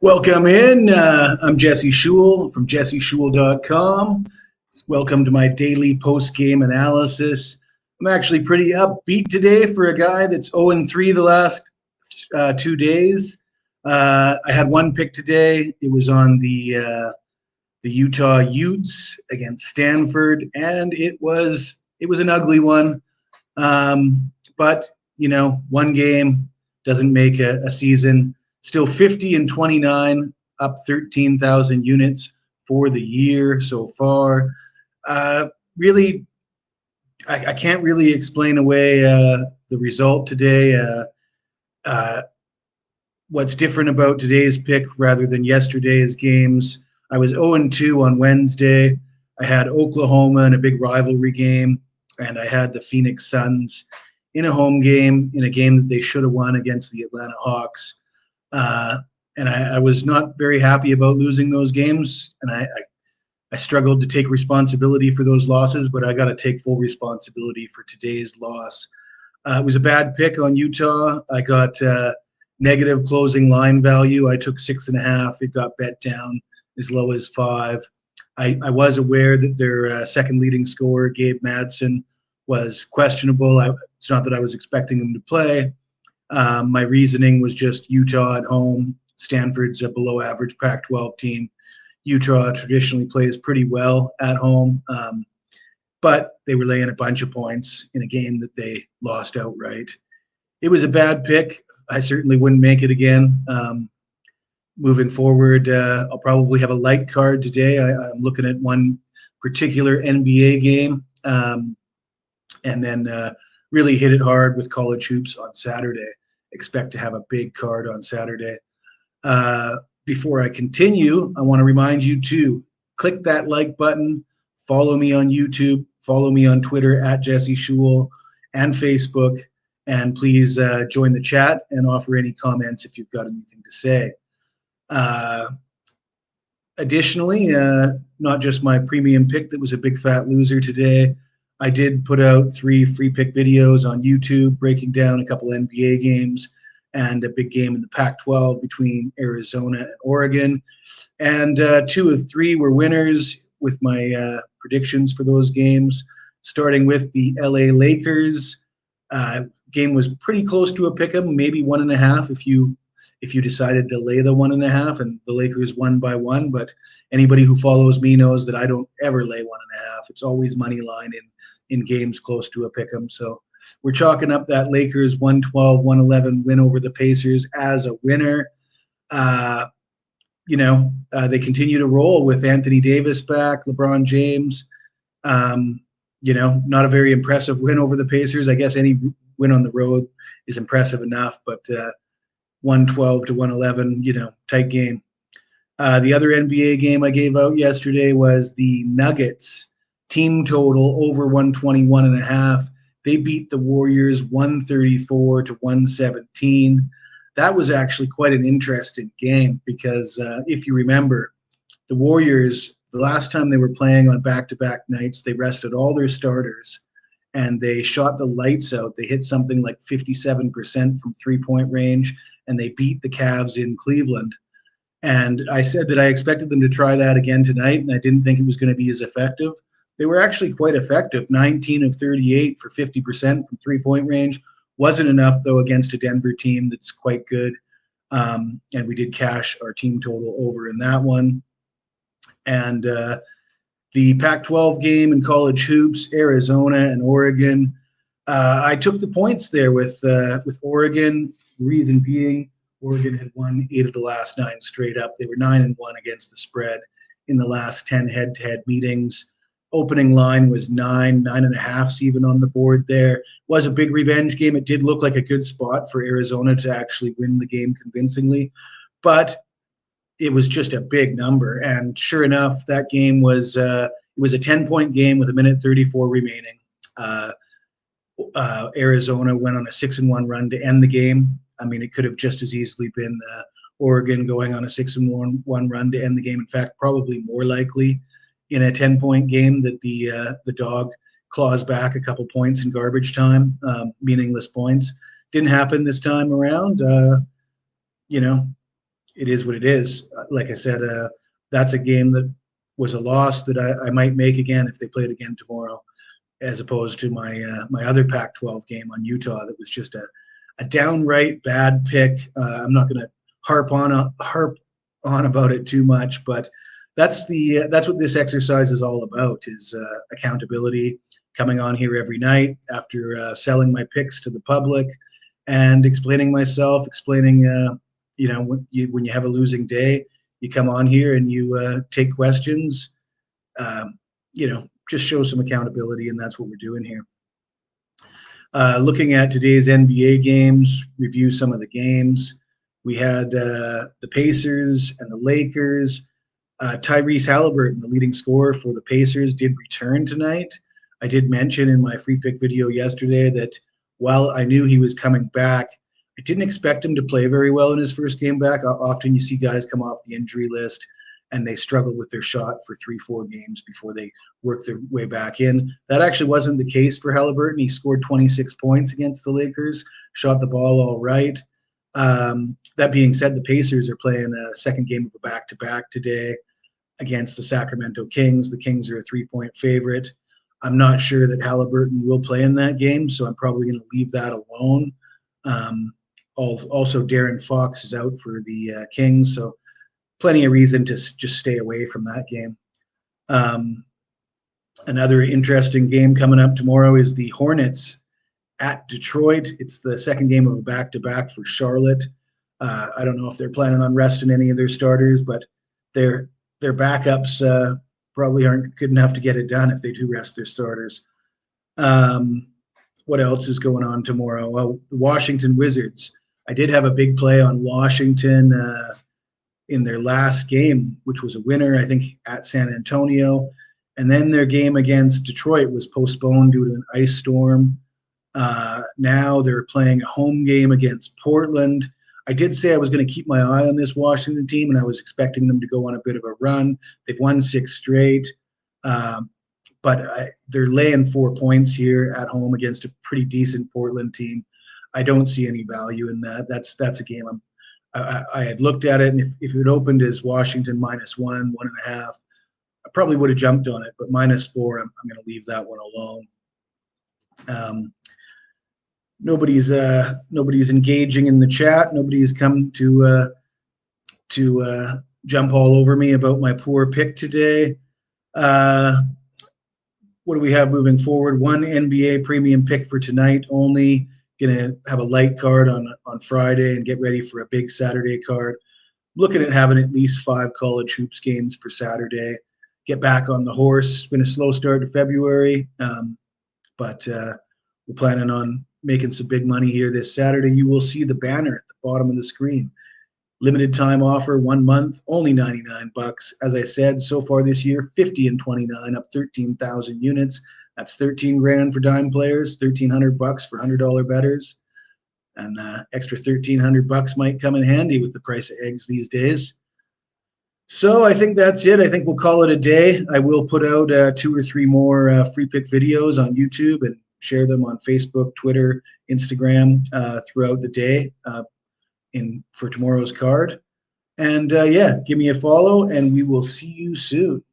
Welcome in. I'm Jesse Schule from jesseschule.com. Welcome to my daily post-game analysis. I'm actually pretty upbeat today for a guy that's 0-3 the last 2 days. I had one pick today. It was on the Utah Utes against Stanford, and it was an ugly one. But one game doesn't make a season. Still 50-29, up 13,000 units for the year so far. Really, I can't really explain away the result today. What's different about today's pick rather than yesterday's games? I was 0-2 on Wednesday. I had Oklahoma in a big rivalry game, and I had the Phoenix Suns in a home game, in a game that they should have won against the Atlanta Hawks. And I was not very happy about losing those games, and I struggled to take responsibility for those losses, but I got to take full responsibility for today's loss. It was a bad pick on Utah. I got negative closing line value. I took 6.5. It got bet down as low as 5. I was aware that their second leading scorer, Gabe Madsen, was questionable. It's not that I was expecting him to play. My reasoning was just Utah at home. Stanford's a below average Pac-12 team. Utah traditionally plays pretty well at home, but they were laying a bunch of points in a game that they lost outright. It was a bad pick. I certainly wouldn't make it again. Moving forward, I'll probably have a light card today. I'm looking at one particular NBA game, and then really hit it hard with college hoops on Saturday. Expect to have a big card on Saturday. Before I continue, I want to remind you to click that like button, follow me on YouTube, follow me on Twitter at Jesse Schule and Facebook, and please join the chat and offer any comments if you've got anything to say. Additionally, not just my premium pick that was a big fat loser today, I did put out 3 free pick videos on YouTube breaking down a couple NBA games and a big game in the Pac-12 between Arizona and Oregon. And 2 of 3 were winners with my predictions for those games, starting with the LA Lakers. Game was pretty close to a pick 'em, maybe 1.5 if you decided to lay the 1.5, and the Lakers won by 1. But anybody who follows me knows that I don't ever lay 1.5. It's always money line in games close to a pick 'em. So we're chalking up that Lakers 112-111 win over the Pacers as a winner. They continue to roll with Anthony Davis back, LeBron James. Not a very impressive win over the Pacers. I guess any win on the road is impressive enough, but 112-111, tight game. The other NBA game I gave out yesterday was the Nuggets team total over 121.5. They beat the Warriors 134-117. That was actually quite an interesting game because if you remember, the Warriors, the last time they were playing on back-to-back nights, they rested all their starters and they shot the lights out. They hit something like 57% from three-point range, and they beat the Cavs in Cleveland. And I said that I expected them to try that again tonight, and I didn't think it was going to be as effective. They were actually quite effective, 19 of 38 for 50% from three-point range. Wasn't enough, though, against a Denver team that's quite good. And we did cash our team total over in that one. And the Pac-12 game in college hoops, Arizona and Oregon. I took the points there with Oregon. Reason being, Oregon had won 8 of the last 9 straight up. They were 9-1 against the spread in the last 10 head-to-head meetings. Opening line was 9.5 even on the board there. It was a big revenge game. It did look like a good spot for Arizona to actually win the game convincingly, but it was just a big number. And sure enough, that game was it was a 10-point game with 1:34 remaining. Arizona went on a 6-1 run to end the game. I mean, it could have just as easily been Oregon going on a 6-1 run to end the game. In fact, probably more likely in a 10-point game that the dog claws back a couple points in garbage time, meaningless points. Didn't happen this time around. it is what it is. Like I said, that's a game that was a loss that I might make again if they played again tomorrow, as opposed to my other Pac-12 game on Utah that was just a downright bad pick. I'm not going to harp on about it too much, but that's what this exercise is all about: is accountability. Coming on here every night after selling my picks to the public and explaining myself, explaining when you have a losing day, you come on here and you take questions. Um, just show some accountability, and that's what we're doing here. Looking at today's NBA games, review some of the games. We had the Pacers and the Lakers. Tyrese Halliburton, the leading scorer for the Pacers, did return tonight. I did mention in my free pick video yesterday that while I knew he was coming back, I didn't expect him to play very well in his first game back. Often you see guys come off the injury list and they struggle with their shot for 3-4 games before they work their way back in. That actually wasn't the case for Halliburton. He scored 26 points against the Lakers, shot the ball all right. That being said, the Pacers are playing a second game of a back-to-back today against the Sacramento Kings. The Kings are a 3-point favorite. I'm not sure that Halliburton will play in that game, so I'm probably going to leave that alone. Also, Darren Fox is out for the Kings, so plenty of reason to just stay away from that game. Another interesting game coming up tomorrow is the Hornets at Detroit. It's the second game of a back-to-back for Charlotte. I don't know if they're planning on resting any of their starters, but their backups probably aren't good enough to get it done if they do rest their starters. What else is going on tomorrow? Well, the Washington Wizards. I did have a big play on Washington in their last game, which was a winner, I think, at San Antonio. And then their game against Detroit was postponed due to an ice storm. Now they're playing a home game against Portland. I did say I was going to keep my eye on this Washington team, and I was expecting them to go on a bit of a run. They've won 6 straight, but they're laying 4 points here at home against a pretty decent Portland team. I don't see any value in that. That's a game I had looked at it, and if it opened as Washington -1, 1.5, I probably would have jumped on it, but -4, I'm going to leave that one alone. Nobody's engaging in the chat. Nobody's come to jump all over me about my poor pick today. What do we have moving forward? One NBA premium pick for tonight only. Gonna have a light card on Friday and get ready for a big Saturday card. Looking at having at least 5 college hoops games for Saturday. Get back on the horse. It's been a slow start to February, but we're planning on making some big money here this Saturday. You will see the banner at the bottom of the screen. Limited time offer, 1 month, only $99. As I said, so far this year, 50 and 29, up 13,000 units. That's 13 grand for dime players, $1,300 for $100 bettors, and extra $1,300 might come in handy with the price of eggs these days. So I think that's it. I think we'll call it a day. I will put out 2 or 3 more free pick videos on YouTube and share them on Facebook, Twitter, Instagram throughout the day for tomorrow's card. And give me a follow, and we will see you soon.